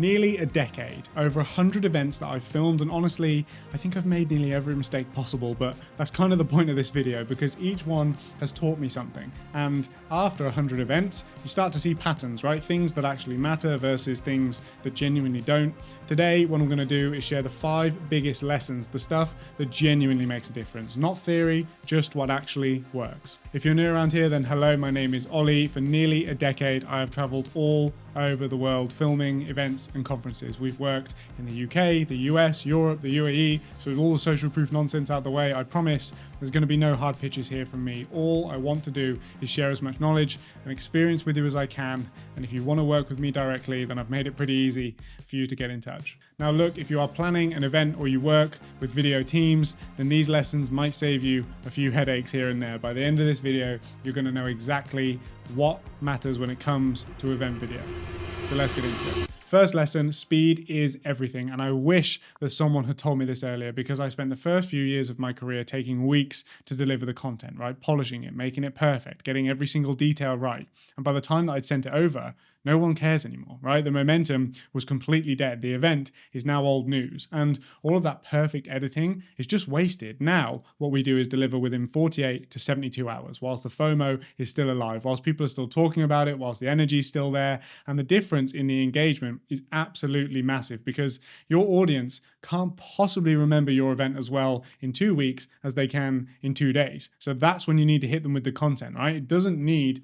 Nearly a decade, over 100 events that I've filmed, and honestly, I think I've made nearly every mistake possible, but that's kind of the point of this video because each one has taught me something. And after 100 events, you start to see patterns, right? Things that actually matter versus things that genuinely don't. Today, what I'm going to do is share the 5 biggest lessons, the stuff that genuinely makes a difference. Not theory, just what actually works. If you're new around here, then hello, my name is Ollie. For nearly a decade, I have traveled all over the world filming events and conferences. We've worked in the UK, the US, Europe, the UAE. So with all the social proof nonsense out the way, I promise there's going to be no hard pitches here from me. All I want to do is share as much knowledge and experience with you as I can. And if you want to work with me directly, then I've made it pretty easy for you to get in touch. Now look, if you are planning an event or you work with video teams, then these lessons might save you a few headaches here and there. By the end of this video, you're going to know exactly what matters when it comes to event video. So let's get into it. First lesson, speed is everything. And I wish that someone had told me this earlier because I spent the first few years of my career taking weeks to deliver the content, right? Polishing it, making it perfect, getting every single detail right. And by the time that I'd sent it over, no one cares anymore, right? The momentum was completely dead. The event is now old news. And all of that perfect editing is just wasted. Now, what we do is deliver within 48 to 72 hours, whilst the FOMO is still alive, whilst people are still talking about it, whilst the energy is still there. And the difference in the engagement is absolutely massive because your audience can't possibly remember your event as well in 2 weeks as they can in 2 days. So that's when you need to hit them with the content, right? It doesn't need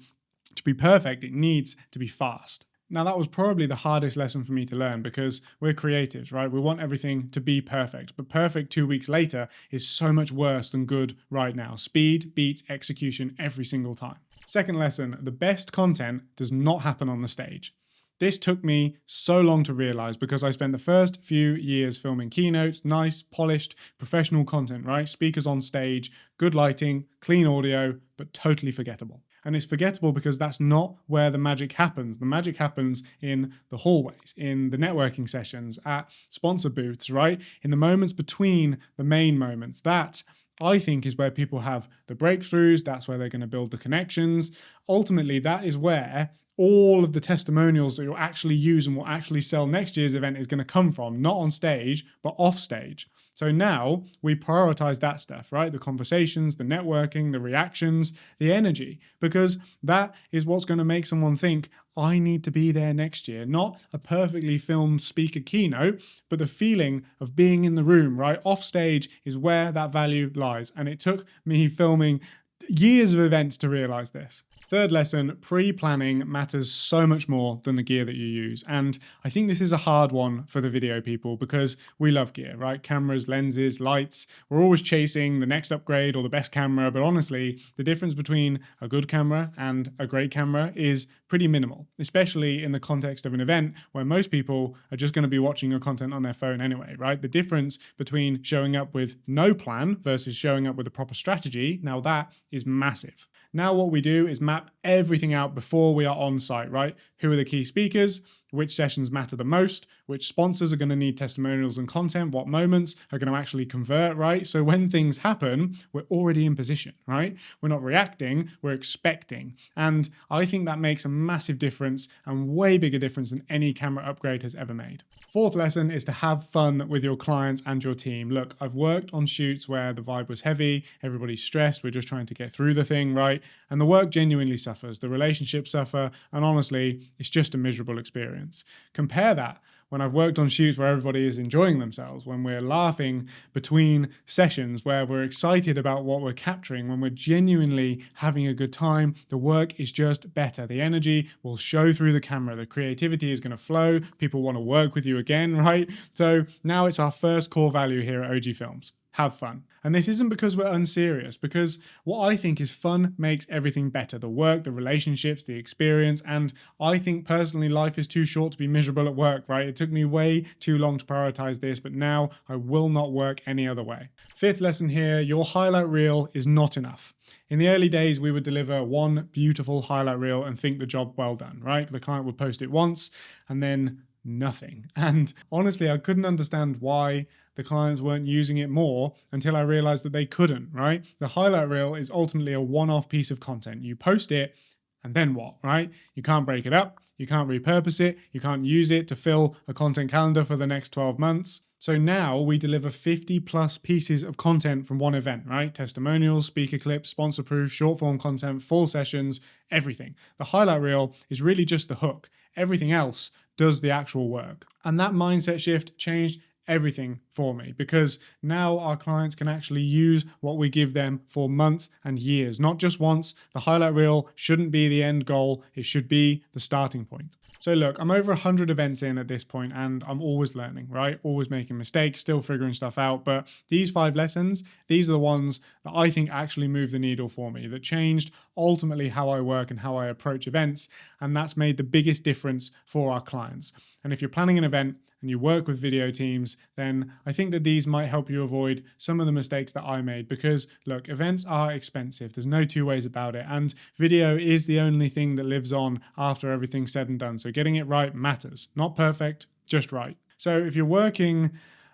to be perfect, it needs to be fast. Now that was probably the hardest lesson for me to learn because we're creatives, right? We want everything to be perfect, but perfect 2 weeks later is so much worse than good right now. Speed beats execution every single time. Second lesson, the best content does not happen on the stage. This took me so long to realize because I spent the first few years filming keynotes, nice, polished, professional content, right? Speakers on stage, good lighting, clean audio, but totally forgettable. And it's forgettable because that's not where the magic happens. The magic happens in the hallways, in the networking sessions, at sponsor booths, right? In the moments between the main moments. That, I think, is where people have the breakthroughs. That's where they're going to build the connections. Ultimately, that is where all of the testimonials that you'll actually use and will actually sell next year's event is going to come from, not on stage, but off stage. So now we prioritize that stuff, right? The conversations, the networking, the reactions, the energy, because that is what's going to make someone think, I need to be there next year. Not a perfectly filmed speaker keynote, but the feeling of being in the room, right? Off stage is where that value lies. And it took me filming years of events to realize this. Third lesson, pre-planning matters so much more than the gear that you use. And I think this is a hard one for the video people because we love gear, right? Cameras, lenses, lights. We're always chasing the next upgrade or the best camera. But honestly, the difference between a good camera and a great camera is pretty minimal, especially in the context of an event where most people are just going to be watching your content on their phone anyway, right? The difference between showing up with no plan versus showing up with a proper strategy, now that is massive. Now what we do is map everything out before we are on site, right? Who are the key speakers? Which sessions matter the most? Which sponsors are going to need testimonials and content? What moments are going to actually convert, right? So when things happen, we're already in position, right? We're not reacting, we're expecting. And I think that makes a massive difference and way bigger difference than any camera upgrade has ever made. Fourth lesson is to have fun with your clients and your team. Look, I've worked on shoots where the vibe was heavy, everybody's stressed, we're just trying to get through the thing, right? And the work genuinely suffers, the relationships suffer, and honestly, it's just a miserable experience. Compare that when I've worked on shoots where everybody is enjoying themselves, when we're laughing between sessions, where we're excited about what we're capturing, when we're genuinely having a good time, the work is just better. The energy will show through the camera. The creativity is going to flow. People want to work with you again, right? So now it's our first core value here at OG Films. Have fun. And this isn't because we're unserious, because what I think is fun makes everything better. The work, the relationships, the experience. And I think personally life is too short to be miserable at work, right? It took me way too long to prioritize this, but now I will not work any other way. Fifth lesson here, your highlight reel is not enough. In the early days, we would deliver one beautiful highlight reel and think the job well done, right? The client would post it once and then nothing. And honestly, I couldn't understand why the clients weren't using it more until I realized that they couldn't, right? The highlight reel is ultimately a one-off piece of content. You post it and then what, right? You can't break it up. You can't repurpose it. You can't use it to fill a content calendar for the next 12 months. So now we deliver 50 plus pieces of content from one event, right? Testimonials, speaker clips, sponsor proof, short form content, full sessions, everything. The highlight reel is really just the hook. Everything else does the actual work. And that mindset shift changed everything for me, because now our clients can actually use what we give them for months and years, not just once. The highlight reel shouldn't be the end goal. It should be the starting point. So look, I'm over 100 events in at this point and I'm always learning, right? Always making mistakes, still figuring stuff out. But these 5 lessons, these are the ones that I think actually move the needle for me, that changed ultimately how I work and how I approach events. And that's made the biggest difference for our clients. And if you're planning an event and you work with video teams, then I think that these might help you avoid some of the mistakes that I made, because look, events are expensive. There's no two ways about it. And video is the only thing that lives on after everything's said and done. So getting it right matters. Not perfect, just right. So if you're working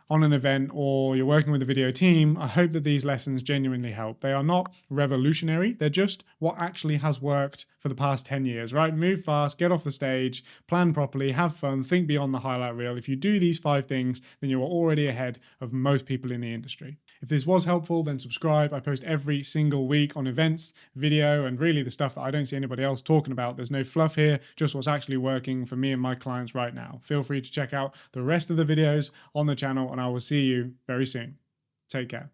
on an event or you're working with a video team, I hope that these lessons genuinely help. They are not revolutionary. They're just what actually has worked for the past 10 years, right? Move fast, get off the stage, plan properly, have fun, think beyond the highlight reel. If you do these 5 things, then you are already ahead of most people in the industry. If this was helpful, then subscribe. I post every single week on events, video, and really the stuff that I don't see anybody else talking about. There's no fluff here, just what's actually working for me and my clients right now. Feel free to check out the rest of the videos on the channel, and I will see you very soon. Take care.